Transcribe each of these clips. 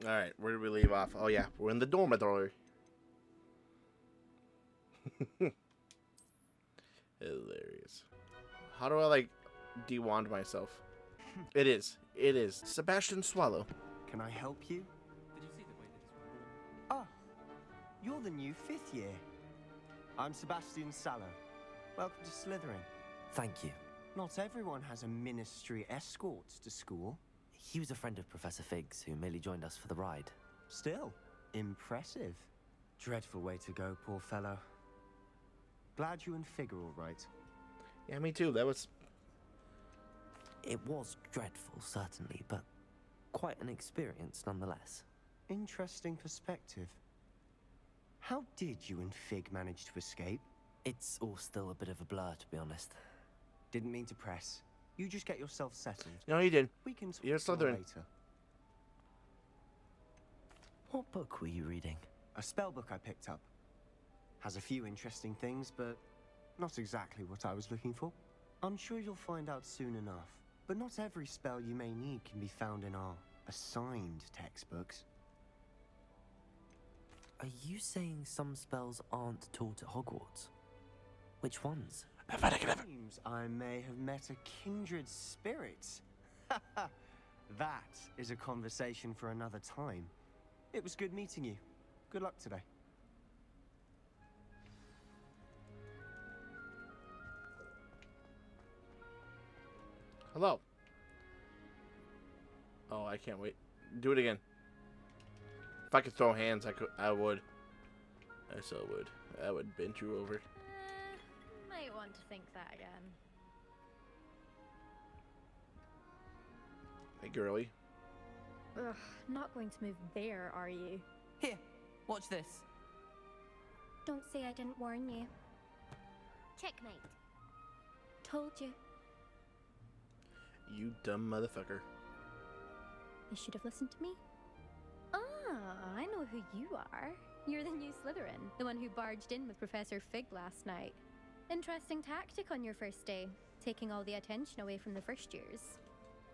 Alright, where did we leave off? Oh yeah, we're in the dormitory. Hilarious. How do I, like, de-wand myself? It is. It is. Sebastian Swallow. Can I help you? Oh, you're the new 5th year. I'm Sebastian Sallow. Welcome to Slytherin. Thank you. Not everyone has a ministry escort to school. He was a friend of Professor Fig's who merely joined us for the ride. Still, impressive. Dreadful way to go, poor fellow. Glad you and Fig are all right. Yeah, me too. That was... It was dreadful, certainly, but quite an experience nonetheless. Interesting perspective. How did you and Fig manage to escape? It's all still a bit of a blur, to be honest. Didn't mean to press. You just get yourself settled. No, you did. We can talk You're more Slytherin. later. What book were you reading? A spell book I picked up. Has a few interesting things, but not exactly what I was looking for. I'm sure you'll find out soon enough. But not every spell you may need can be found in our assigned textbooks. Are you saying some spells aren't taught at Hogwarts? Which ones? Seems I may have met a kindred spirit. That is a conversation for another time. It was good meeting you. Good luck today. Hello. Oh, I can't wait. Do it again. If I could throw hands, I would. I so would. I would bend you over. Might want to think that again. Hey, girly. Ugh, not going to move there, are you? Here, watch this. Don't say I didn't warn you. Checkmate. Told you. You dumb motherfucker. You should have listened to me. Ah, I know who you are. You're the new Slytherin, the one who barged in with Professor Fig last night. Interesting tactic on your first day, taking all the attention away from the first years.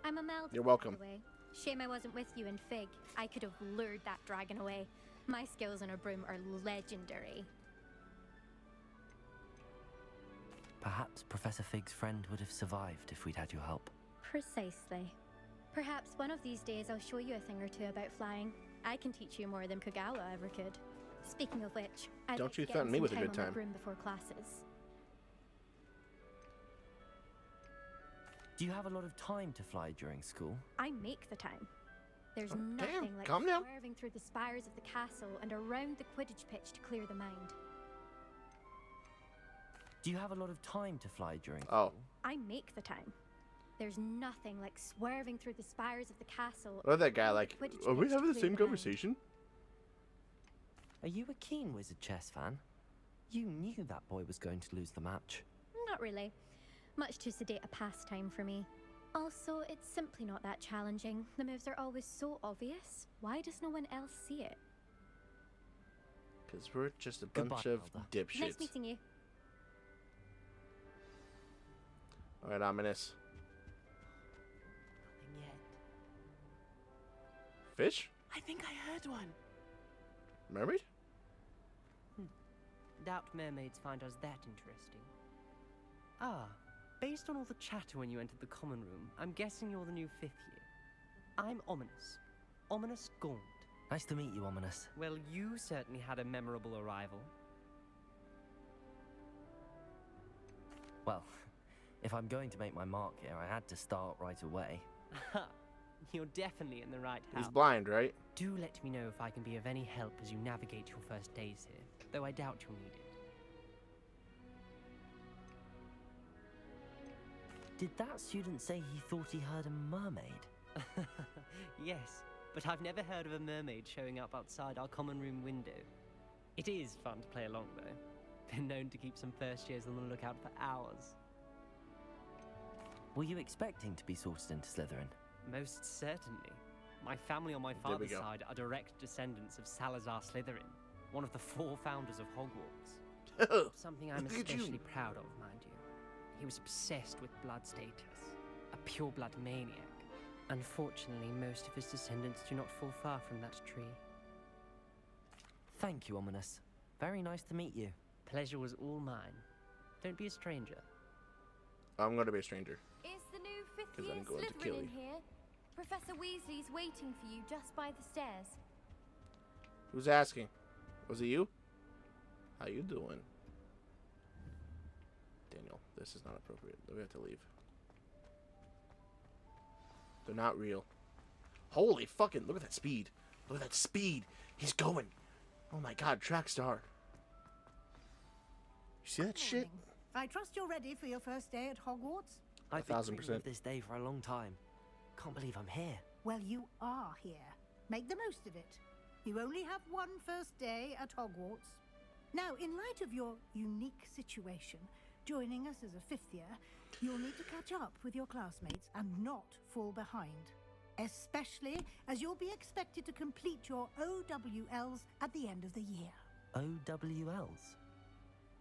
I'm a Mel. You're welcome. By the way. Shame I wasn't with you in Fig. I could have lured that dragon away. My skills on a broom are legendary. Perhaps Professor Fig's friend would have survived if we'd had your help. Precisely. Perhaps one of these days I'll show you a thing or two about flying. I can teach you more than Kogawa ever could. Speaking of which, I'd Don't like you to get threaten in me some with a time good on my time. broom before classes. Do you have a lot of time to fly during school? I make the time. There's Damn, nothing like calm down. swerving through the spires of the castle and around the Quidditch pitch to clear the mind. Do you have a lot of time to fly during Oh. school? I make the time. There's nothing like swerving through the spires of the castle. What that guy around like? the Quidditch Are we pitch to having the clear same mind. conversation? Are you a keen Wizard chess fan? You knew that boy was going to lose the match. Not really. Much too sedate a pastime for me. Also, it's simply not that challenging. The moves are always so obvious. Why does no one else see it? Because we're just a Goodbye, bunch of Elder. dipshits. Nice meeting you. Alright, ominous. Nothing yet. Fish? I think I heard one. Mermaid? Doubt mermaids find us that interesting. Ah, based on all the chatter when you entered the common room, I'm guessing you're the new 5th year. I'm Ominous. Ominous Gaunt. Nice to meet you, Ominous. Well, you certainly had a memorable arrival. Well, if I'm going to make my mark here, I had to start right away. Aha, you're definitely in the right house. He's blind, right? Do let me know if I can be of any help as you navigate your first days here, though I doubt you'll need it. Did that student say he thought he heard a mermaid? Yes, but I've never heard of a mermaid showing up outside our common room window. It is fun to play along, though. Been known to keep some first years on the lookout for hours. Were you expecting to be sorted into Slytherin? Most certainly. My family on my There we father's go. side are direct descendants of Salazar Slytherin, one of the 4 founders of Hogwarts. Something I'm Look at you. especially proud of, mind you. He was obsessed with blood status, a pureblood maniac. Unfortunately, most of his descendants do not fall far from that tree. Thank you, Ominous. Very nice to meet you. Pleasure was all mine. Don't be a stranger. I'm gonna be a stranger. Is the new 'Cause fifth year I'm going to kill Slytherin in you. here? Professor Weasley's waiting for you just by the stairs. Who's asking? Was it you? How you doing? Daniel, this is not appropriate. We have to leave. They're not real. Holy fucking, look at that speed. Look at that speed. He's going. Oh my god, track star. You see that shit? Morning. I trust you're ready for your first day at Hogwarts? I've been 1000%. dreaming of this day for a long time. Can't believe I'm here. Well, you are here. Make the most of it. You only have one first day at Hogwarts. Now, in light of your unique situation, joining us as a fifth year, you'll need to catch up with your classmates and not fall behind. Especially as you'll be expected to complete your OWLs at the end of the year. OWLs?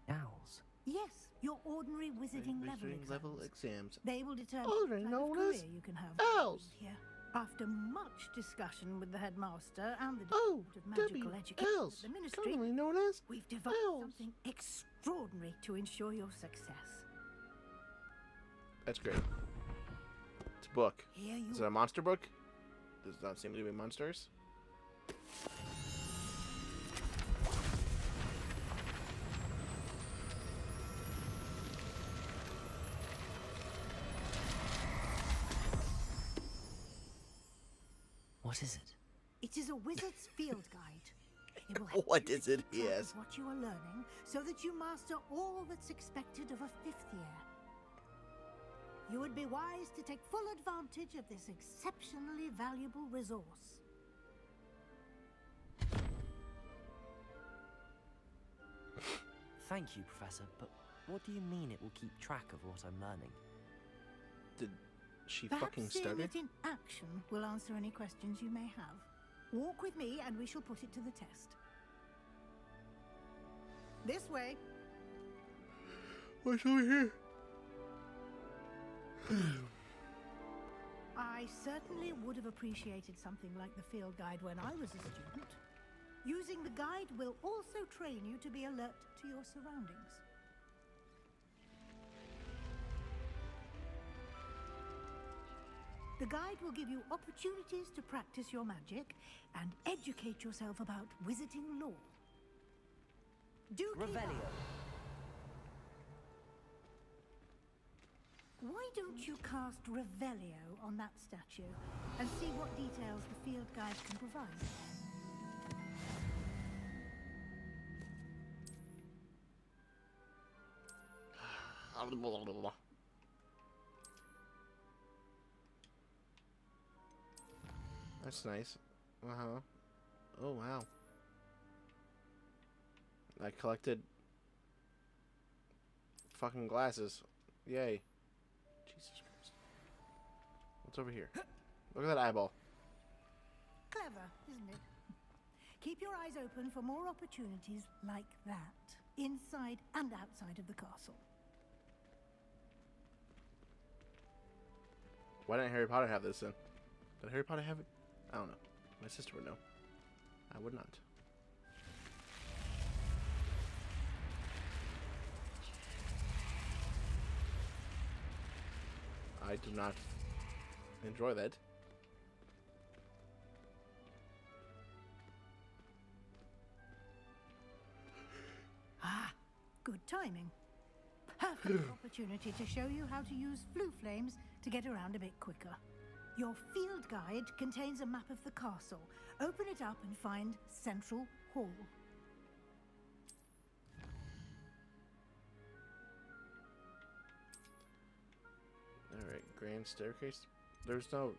Owls. Yes, your ordinary wizarding level exams. exams. They will determine Already what type of known career as you can have owls. here. After much discussion with the headmaster and the Oh, Department of Magical Education Owls, at the Ministry, commonly known as we've devised owls. something extraordinary to ensure your success. That's great. It's a book. Here you Is it a monster book? Does not seem to be monsters. What is it? It is a wizard's field guide. It will help What you is to it? keep track Yes. of what you are learning so that you master all that's expected of a fifth year. You would be wise to take full advantage of this exceptionally valuable resource. Thank you, Professor, but what do you mean it will keep track of what I'm learning? Did she Perhaps fucking seeing stutter? it in action will answer any questions you may have. Walk with me and we shall put it to the test. This way. What's over here? I certainly would have appreciated something like the field guide when I was a student. Using the guide will also train you to be alert to your surroundings. The guide will give you opportunities to practice your magic and educate yourself about wizarding lore. Do keep up. Revelio. Why don't you cast Revelio on that statue and see what details the field guide can provide? That's nice. Uh-huh. Oh, wow. I collected fucking glasses. Yay. Jesus Christ. What's over here? Look at that eyeball. Clever, isn't it? Keep your eyes open for more opportunities like that, inside and outside of the castle. Why didn't Harry Potter have this then? Did Harry Potter have it? I don't know. My sister would know. I would not. I do not enjoy that. Ah, good timing. Perfect opportunity to show you how to use flue flames to get around a bit quicker. Your field guide contains a map of the castle. Open it up and find Central Hall. Alright, grand staircase. There's no...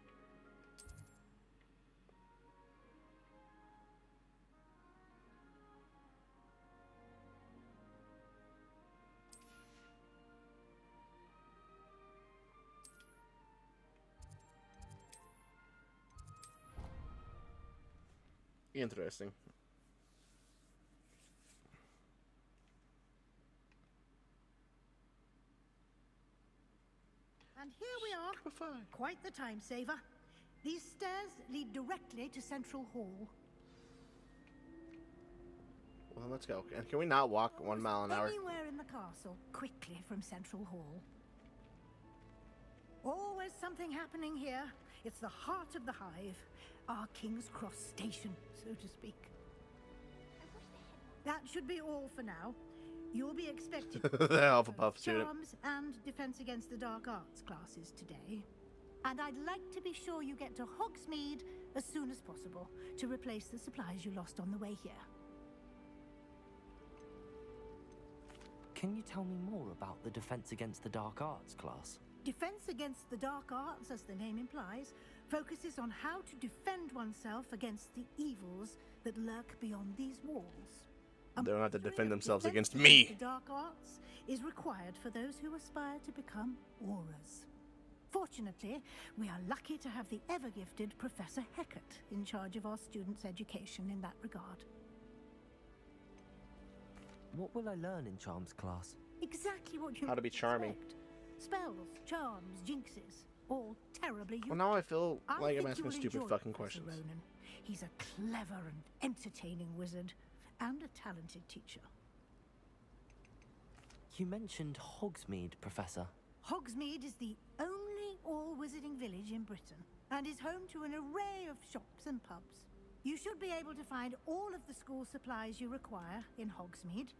Interesting. And here we are. Fine. Quite the time saver. These stairs lead directly to Central Hall. Well, let's go. And can we not walk 1 mile an hour? Anywhere in the castle, quickly from Central Hall. Always something happening here. It's the heart of the hive, our King's Cross station, so to speak. That should be all for now. You'll be expected The Hufflepuff student. Charms and Defense Against the Dark Arts classes today. And I'd like to be sure you get to Hogsmeade as soon as possible to replace the supplies you lost on the way here. Can you tell me more about the Defense Against the Dark Arts class? Defense Against the Dark Arts, as the name implies, focuses on how to defend oneself against the evils that lurk beyond these walls. They don't have to defend themselves Defense against me. The Dark Arts is required for those who aspire to become Aurors. Fortunately, we are lucky to have the ever-gifted Professor Hecat in charge of our students' education in that regard. What will I learn in Charms class? Exactly what you How to be charming. expect. Spells, charms, jinxes, all terribly useful. Well, now I feel like I'm think asking you'll stupid enjoy fucking Professor questions. Ronan. He's a clever and entertaining wizard, and a talented teacher. You mentioned Hogsmeade, Professor. Hogsmeade is the only all-wizarding village in Britain, and is home to an array of shops and pubs. You should be able to find all of the school supplies you require in Hogsmeade.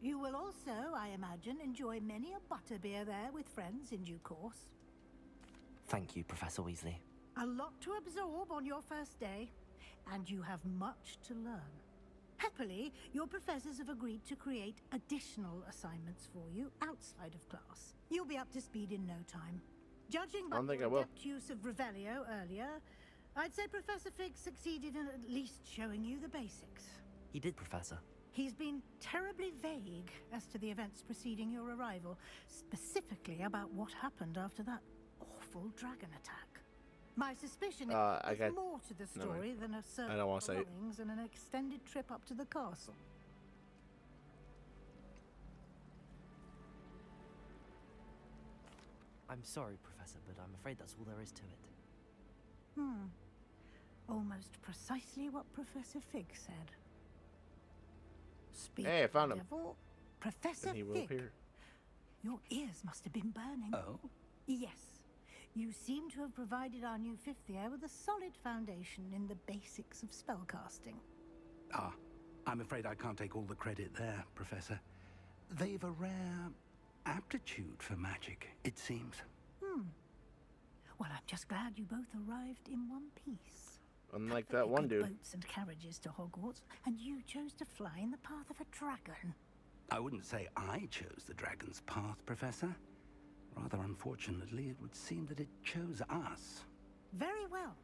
You will also, I imagine, enjoy many a butterbeer there with friends in due course. Thank you, Professor Weasley. A lot to absorb on your first day, and you have much to learn. Happily, your professors have agreed to create additional assignments for you outside of class. You'll be up to speed in no time. Judging by I don't think your I will. adept use of Revelio earlier, I'd say Professor Fig succeeded in at least showing you the basics. He did, Professor. He's been terribly vague as to the events preceding your arrival, specifically about what happened after that awful dragon attack. My suspicion is I there's got- more to the never mind. story than a search I don't wanna for say it. belongings and an extended trip up to the castle. I'm sorry, Professor, but I'm afraid that's all there is to it. Almost precisely what Professor Fig said. Speak Hey, I found of him. the devil, Professor And he will Fig, appear. your ears must have been burning. Oh? Yes. You seem to have provided our new fifth year with a solid foundation in the basics of spellcasting. Ah, I'm afraid I can't take all the credit there, Professor. They've a rare aptitude for magic, it seems. Well, I'm just glad you both arrived in one piece. Unlike Very that one good dude. boats and carriages to Hogwarts, and you chose to fly in the path of a dragon. I wouldn't say I chose the dragon's path, Professor. Rather unfortunately, it would seem that it chose us. Very well.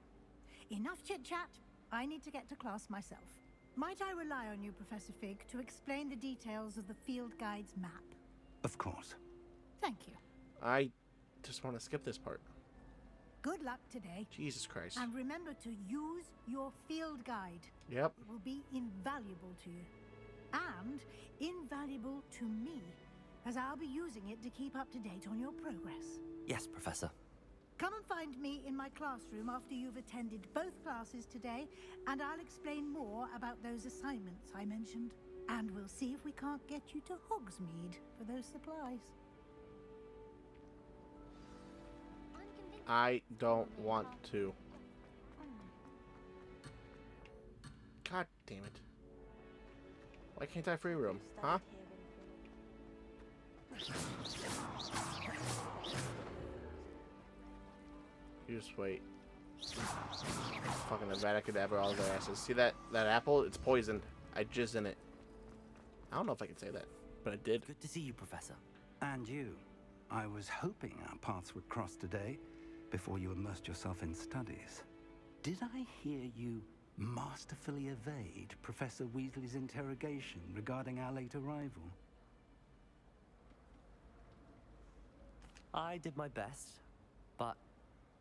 Enough chit-chat. I need to get to class myself. Might I rely on you, Professor Fig, to explain the details of the field guide's map? Of course. Thank you. I just want to skip this part. Good luck today. Jesus Christ. And remember to use your field guide. Yep. It will be invaluable to you. And invaluable to me, as I'll be using it to keep up to date on your progress. Yes, Professor. Come and find me in my classroom after you've attended both classes today, and I'll explain more about those assignments I mentioned. And we'll see if we can't get you to Hogsmeade for those supplies. I don't want to. God damn it. Why can't I free roam? Huh? You just wait. Fucking Avada all their asses. See that apple? It's poisoned. I jizzed in it. I don't know if I can say that, but I did. Good to see you, Professor. And you. I was hoping our paths would cross today, before you immersed yourself in studies. Did I hear you masterfully evade Professor Weasley's interrogation regarding our late arrival? I did my best, but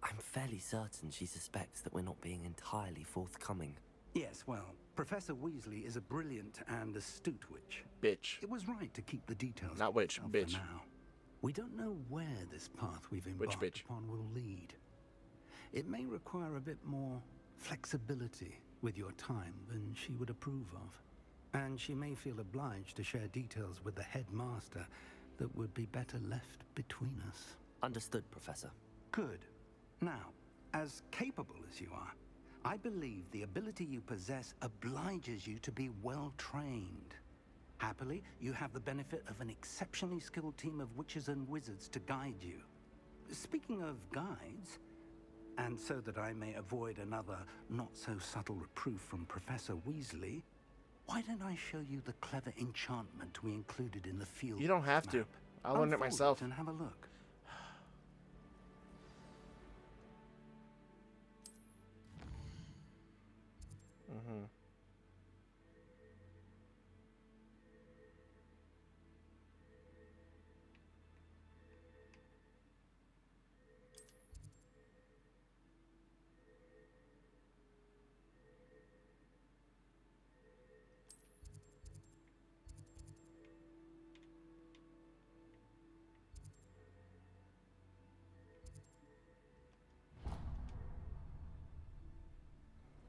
I'm fairly certain she suspects that we're not being entirely forthcoming. Yes, well, Professor Weasley is a brilliant and astute witch. Bitch. It was right to keep the details Not to witch, herself bitch. for now. We don't know where this path we've embarked bitch? upon will lead. it may require a bit more flexibility with your time than she would approve of. And she may feel obliged to share details with the headmaster that would be better left between us. Understood, Professor. Good. Now, as capable as you are, I believe the ability you possess obliges you to be well trained. Happily, you have the benefit of an exceptionally skilled team of witches and wizards to guide you. Speaking of guides, and so that I may avoid another not-so-subtle reproof from Professor Weasley, why don't I show you the clever enchantment we included in the field? You don't have to. map? I'll learn it Unfold myself. and have a look. Mm-hmm.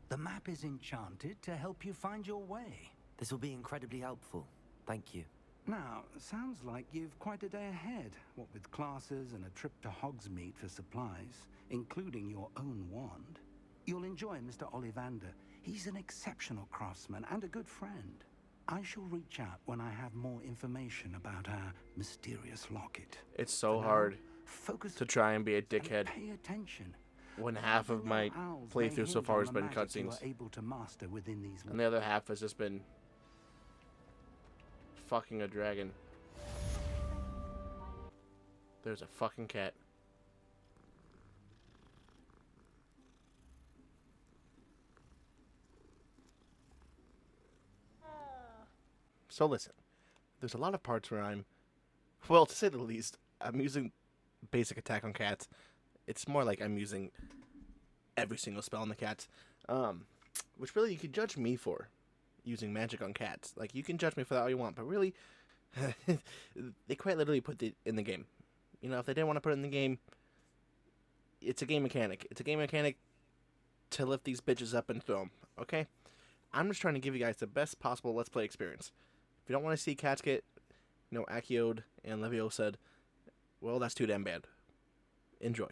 The map is enchanted to help you find your way. This will be incredibly helpful. Thank you. Now, sounds like you've quite a day ahead, what with classes and a trip to Hogsmeade for supplies, including your own wand. You'll enjoy Mr. Ollivander. He's an exceptional craftsman and a good friend. I shall reach out when I have more information about our mysterious locket. It's so For now, hard focus to try and be a and dickhead pay attention. when half of my Owls may playthrough so hinge far on has the been magic you cutscenes, are able to master within these and the other half has just been fucking a dragon. There's a fucking cat. So listen, there's a lot of parts where I'm, well, to say the least, I'm using basic attack on cats. It's more like I'm using every single spell on the cats, which really you could judge me for using magic on cats. Like, you can judge me for that all you want, but really, they quite literally put it in the game. You know, if they didn't want to put it in the game, it's a game mechanic. It's a game mechanic to lift these bitches up and throw them, okay? I'm just trying to give you guys the best possible Let's Play experience. If you don't want to see cats get, you know, Acioed and Leviosa, well, that's too damn bad. Enjoy.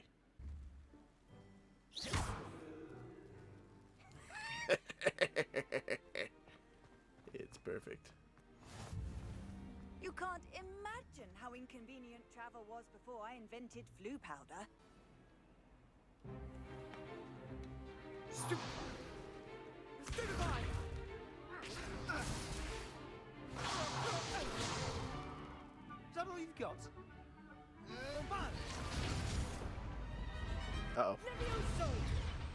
It's perfect. You can't imagine how inconvenient travel was before I invented flu powder. Is that all you've got? Uh-oh.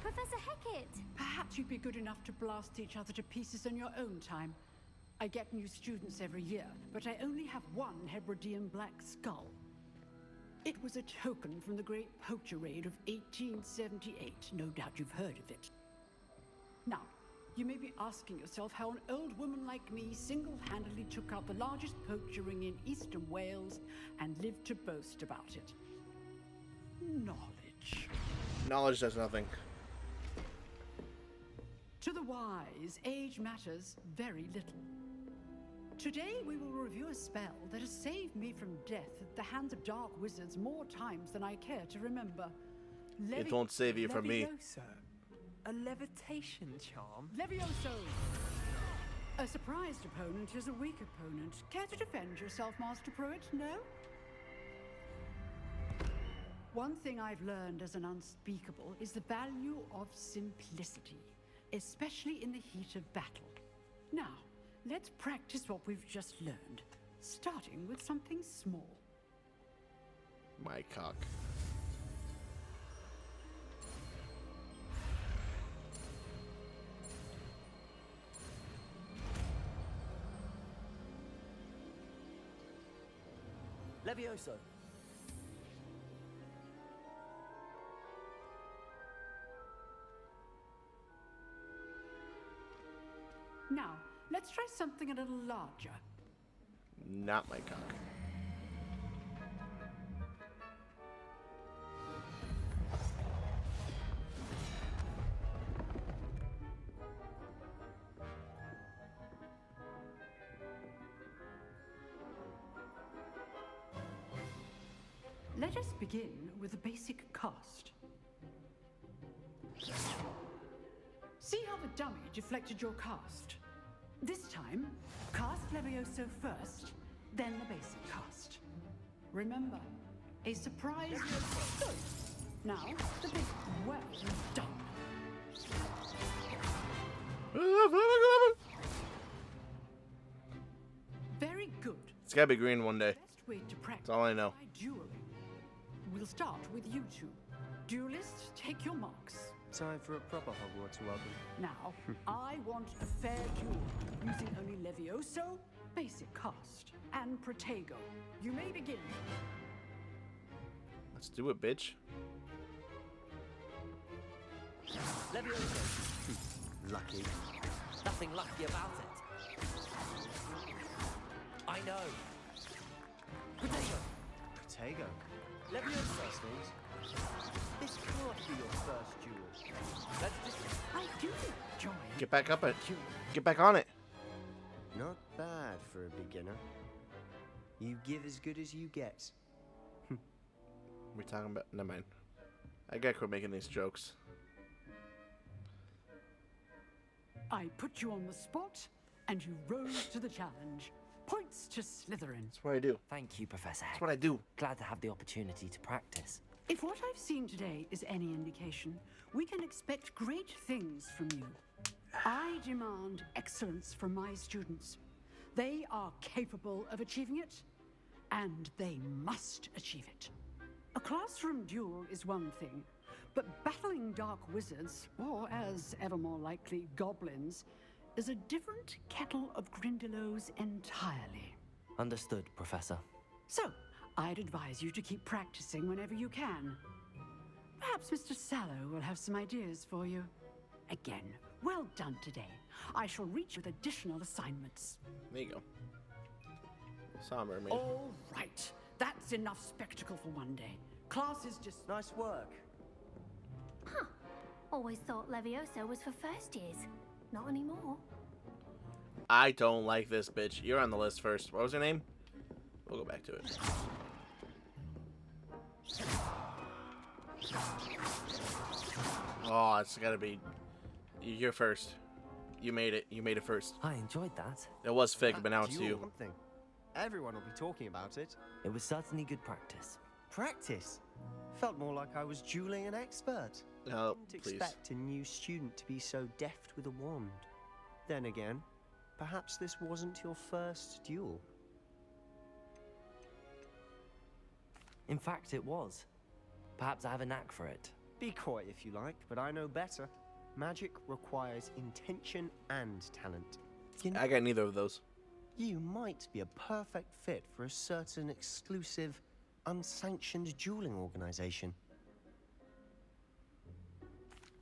Professor Hecat! Perhaps you'd be good enough to blast each other to pieces in your own time. I get new students every year, but I only have one Hebridean black skull. It was a token from the Great Poacher Raid of 1878. No doubt you've heard of it. Now, you may be asking yourself how an old woman like me single-handedly took out the largest poacher ring in eastern Wales and lived to boast about it. Knowledge. Knowledge does nothing. To the wise, age matters very little. Today we will review a spell that has saved me from death at the hands of dark wizards more times than I care to remember. It won't save you from me. Leviosa. A levitation charm? Levioso! A surprised opponent is a weak opponent. Care to defend yourself, Master Pruitt? No? One thing I've learned as an unspeakable is the value of simplicity, especially in the heat of battle. Now, let's practice what we've just learned, starting with something small. My cock. Levioso. Now, let's try something a little larger. Not my cock. Let us begin with the basic cast. See how the dummy deflected your cast? This time, cast Levioso first, then the basic cast. Remember, a surprise. Good. Now, the big well done. Very good. It's gotta be green one day. Best way to practice That's all I know. by dueling. We'll start with you two. Duelists, take your marks. Time for a proper Hogwarts welcome. Now, I want a fair duel, using only Levioso, basic cast, and Protego. You may begin. Let's do it, bitch. Levioso. Lucky. Nothing lucky about it. I know. Protego. Protego. Levioso. This can't be your first duel. Let's just... I do enjoy Get back up it. Get back on it. Not bad for a beginner. You give as good as you get. We're talking about. Never mind. I gotta quit making these jokes. I put you on the spot, and you rose to the challenge. Points to Slytherin. That's what I do. Thank you, Professor That's Heck. what I do. Glad to have the opportunity to practice. If what I've seen today is any indication, we can expect great things from you. I demand excellence from my students. They are capable of achieving it, and they must achieve it. A classroom duel is one thing, but battling dark wizards, or as ever more likely, goblins, is a different kettle of Grindylows entirely. Understood, Professor. So, I'd advise you to keep practicing whenever you can. Perhaps Mr. Sallow will have some ideas for you. Again, well done today. I shall reach with additional assignments. There you go. Somber, man. All right, that's enough spectacle for one day. Class is just... Nice work. Huh. Always thought Levioso was for first years. Not anymore. I don't like this bitch. You're on the list first. What was her name? We'll go back to it. Oh, it's gotta be. You're first. You made it. You made it first. I enjoyed that. It was fake, but now it's Duel, you. Something. Everyone will be talking about it. It was certainly good practice. Practice. Felt more like I was dueling an expert. No, Didn't please. expect a new student to be so deft with a wand. Then again, perhaps this wasn't your first duel. In fact, it was. Perhaps I have a knack for it. Be coy if you like, but I know better. Magic requires intention and talent. You know, I got neither of those. you might be a perfect fit for a certain exclusive, unsanctioned dueling organization.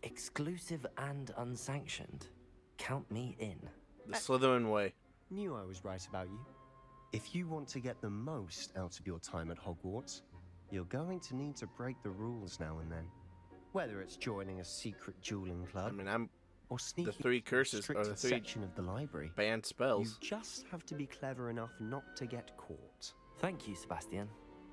Exclusive and unsanctioned. Count me in. The Slytherin way. Knew I was right about you. If you want to get the most out of your time at Hogwarts, you're going to need to break the rules now and then. Whether it's joining a secret dueling I club mean, I'm or sneaking three into a curses, or the restricted three section of the library. banned You spells. just have to be clever enough not to get caught. Thank you, Sebastian.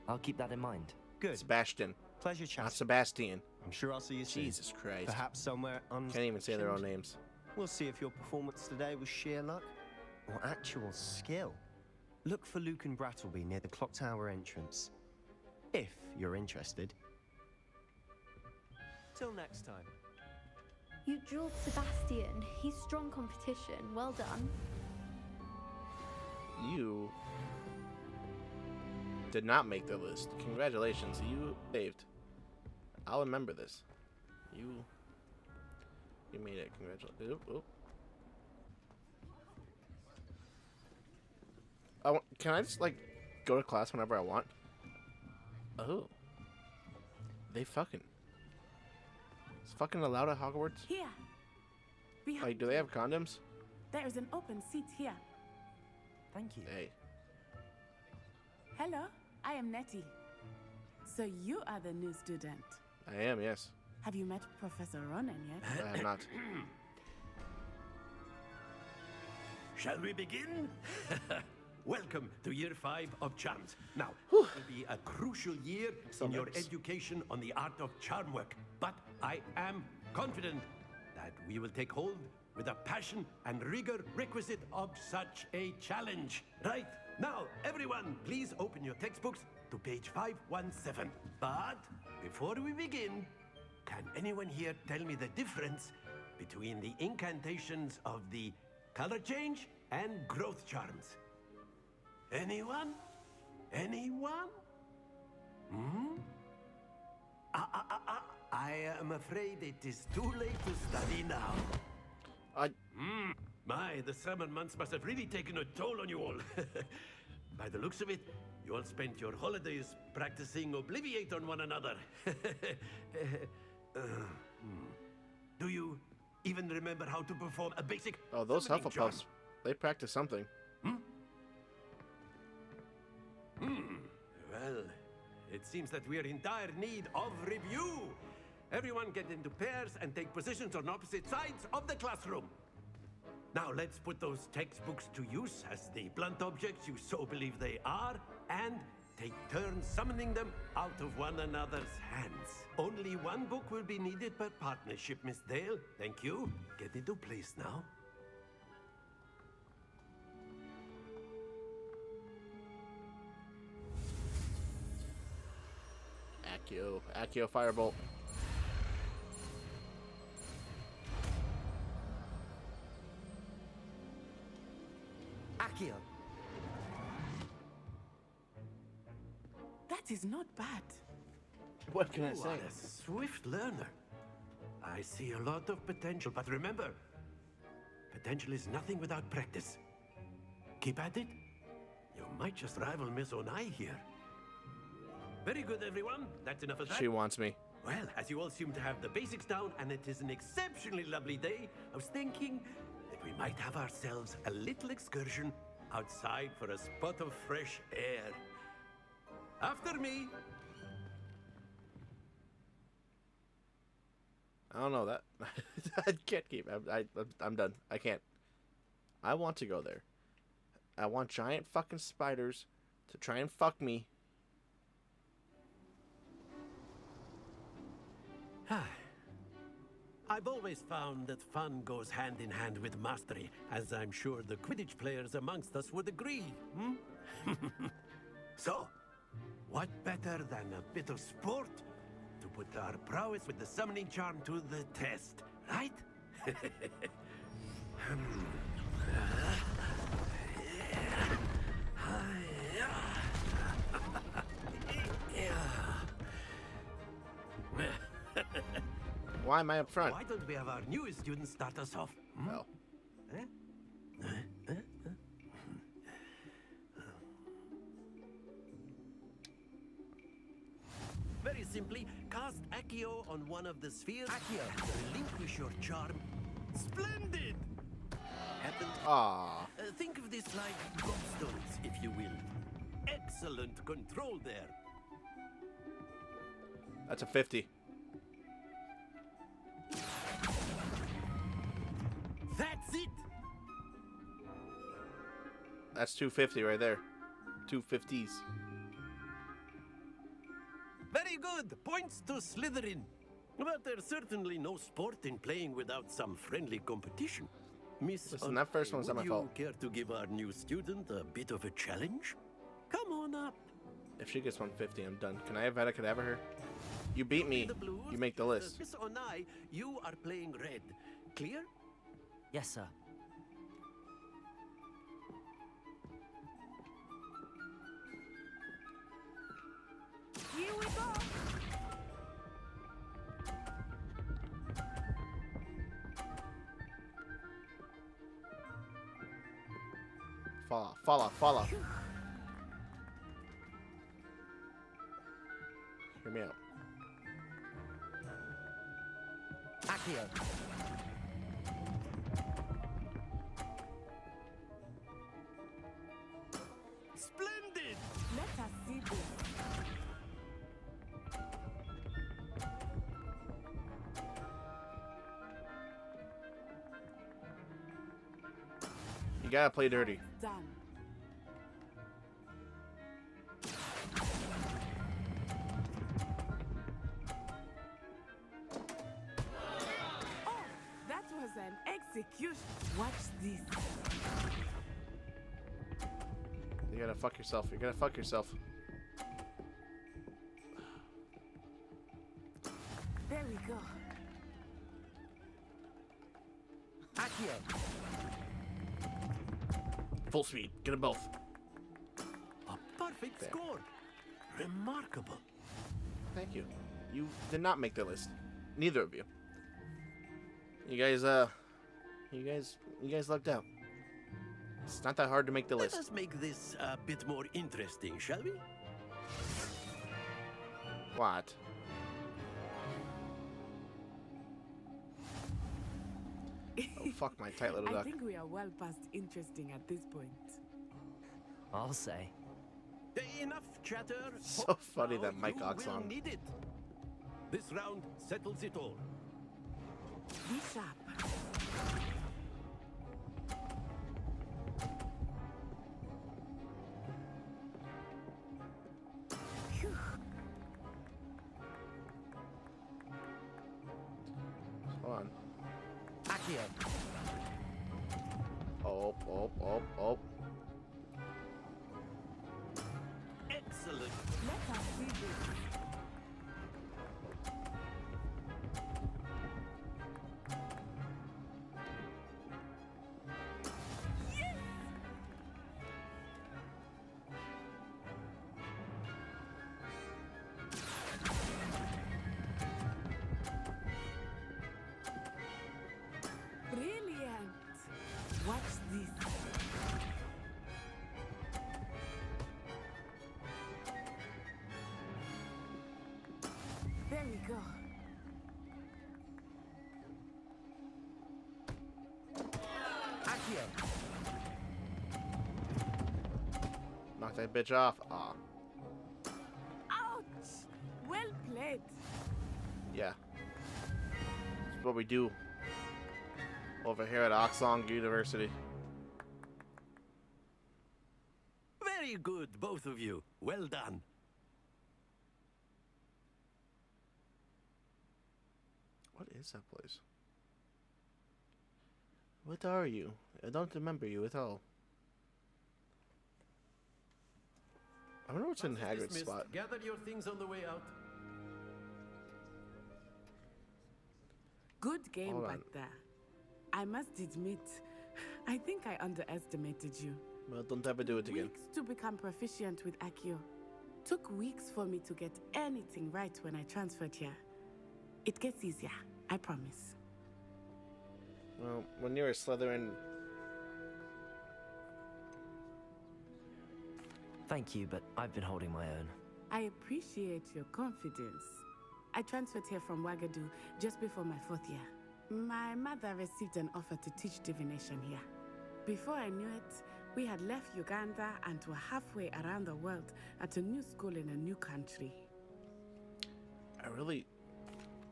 I'll keep that in mind. Good. Sebastian, Pleasure not chatting. Sebastian. I'm sure I'll see you soon. Jesus Christ. Perhaps somewhere Can't even say their own unsanctioned. names. We'll see if your performance today was sheer luck or actual skill. Look for Luke and Brattleby near the clock tower entrance. If you're interested. Till next time. You drilled Sebastian. He's strong competition. Well done. You did not make the list. Congratulations, you saved. I'll remember this. You made it. Congratulations. Can I just like go to class whenever I want? Oh, they fucking. It's fucking allowed at Hogwarts. Here. Behind Like, do they have condoms? There is an open seat here. Thank you. Hey, Hello, I am Nettie. So you are the new student. I am. Yes, Have you met Professor Ronan yet? I have not. Shall we begin? welcome to year 5 of charms. Now, it will be a crucial year in your nervous. education on the art of charm work, but I am confident that we will take hold with the passion and rigor requisite of such a challenge. Right, now, everyone, please open your textbooks to page 517. But before we begin, can anyone here tell me the difference between the incantations of the color change and growth charms? Anyone? Anyone? I am afraid it is too late to study now. My, the summer months must have really taken a toll on you all. By the looks of it, you all spent your holidays practicing Obliviate on one another. Do you even remember how to perform a basic Oh, those summoning charm? Hufflepuffs. They practice something. Well, it seems that we are in dire need of review. Everyone get into pairs and take positions on opposite sides of the classroom. Now let's put those textbooks to use as the blunt objects you so believe they are, and take turns summoning them out of one another's hands. Only one book will be needed per partnership, Miss Dale. Thank you. Get into place now. Accio Firebolt. Accio. That is not bad. What can I You say? are a swift learner. I see a lot of potential, but remember, potential is nothing without practice. Keep at it. You might just rival Miss Onai here. Very good, everyone. That's enough of that. She wants me. Well, as you all seem to have the basics down, and it is an exceptionally lovely day, I was thinking that we might have ourselves a little excursion outside for a spot of fresh air. After me. I don't know that. I can't keep. I'm done. I can't. I want to go there. I want giant fucking spiders to try and fuck me. I've always found that fun goes hand in hand with mastery, as I'm sure the Quidditch players amongst us would agree. So, what better than a bit of sport to put our prowess with the summoning charm to the test, right? Why am I up front? Why don't we have our newest student start us off? Oh. Very simply, cast Accio on one of the spheres. Accio! Relinquish your charm. Splendid! Happened. Ah. Think of this like gobstones, if you will. Excellent control there. That's a 50. That's it! That's 250 right there. 250s. Very good. Points to Slytherin. But there's certainly no sport in playing without some friendly competition. Miss Listen, that first one's not my would fault. you care to give our new student a bit of a challenge? Come on up. If she gets 150, I'm done. Can I have Veda Kedavra her? You beat me. The Blues, You make the list. Miss Onai, you are playing red. Clear? Yes, sir. Here we go. Fall off. Hear me out. Accio. Splendid! Let us see this. You gotta play dirty. Done. Execution. Watch this. You're gonna fuck yourself. You're gonna fuck yourself. There we go. Accio! Full speed. Get them both. A perfect score. Remarkable. Thank you. You did not make the list. Neither of you. You guys lucked out. It's not that hard to make the Let list. us make this a bit more interesting, shall we? What? Oh, fuck my tight little I duck. think we are well past interesting at this point. I'll say. Enough chatter. So funny Now that Mike you will Oxlong. need it. This round settles it all. Be sharp. Phew. Hold on. Accio! Oh. Excellent. Let us see this. Brilliant! Watch this. There we go. Accio! Knock that bitch off. Aw. Ouch! Well played. Yeah. That's what we do over here at Oxlong University. Very good, both of you. Well done. What is that place? What are you? I don't remember you at all. I wonder what's in Class is Hagrid's dismissed. spot. Gather your things on the way out. Good game Hold back on. there. I must admit, I think I underestimated you. Well, don't ever do it again. Weeks to become proficient with Accio. Took weeks for me to get anything right when I transferred here. It gets easier, I promise. Well, when you're a Slytherin, Thank you, but I've been holding my own. I appreciate your confidence. I transferred here from Wagadu just before my 4th year. My mother received an offer to teach divination here. Before I knew it, we had left Uganda and were halfway around the world at a new school in a new country. I really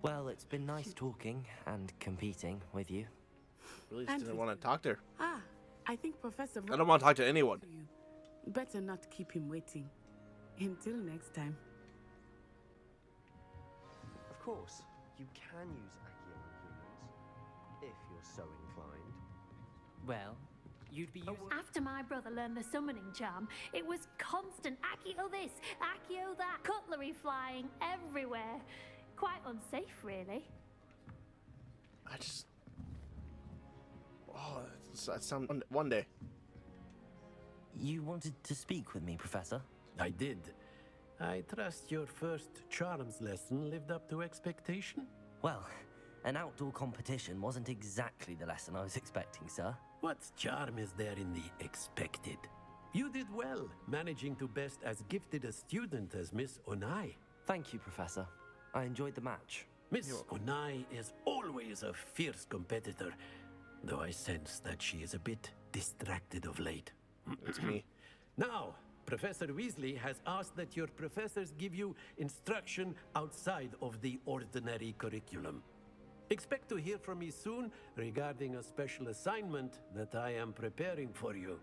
Well, it's been nice talking and competing with you. just And didn't with want to you. talk to her. Ah, I think Professor I don't want to talk to anyone. you. Better not keep him waiting. Until next time. Of course, you can use Accio on humans, if you're so inclined. Well, you'd be using. After my brother learned the summoning charm, it was constant Accio this, Accio that, cutlery flying everywhere. Quite unsafe, really. I just... Oh, that sound... One day. You wanted to speak with me, Professor? I did. I trust your first charms lesson lived up to expectation? Well, an outdoor competition wasn't exactly the lesson I was expecting, sir. What charm is there in the expected? You did well, managing to best as gifted a student as Miss Onai. Thank you, Professor. I enjoyed the match. Miss Onai is always a fierce competitor, though I sense that she is a bit distracted of late. It's me. Now, Professor Weasley has asked that your professors give you instruction outside of the ordinary curriculum. Expect to hear from me soon regarding a special assignment that I am preparing for you.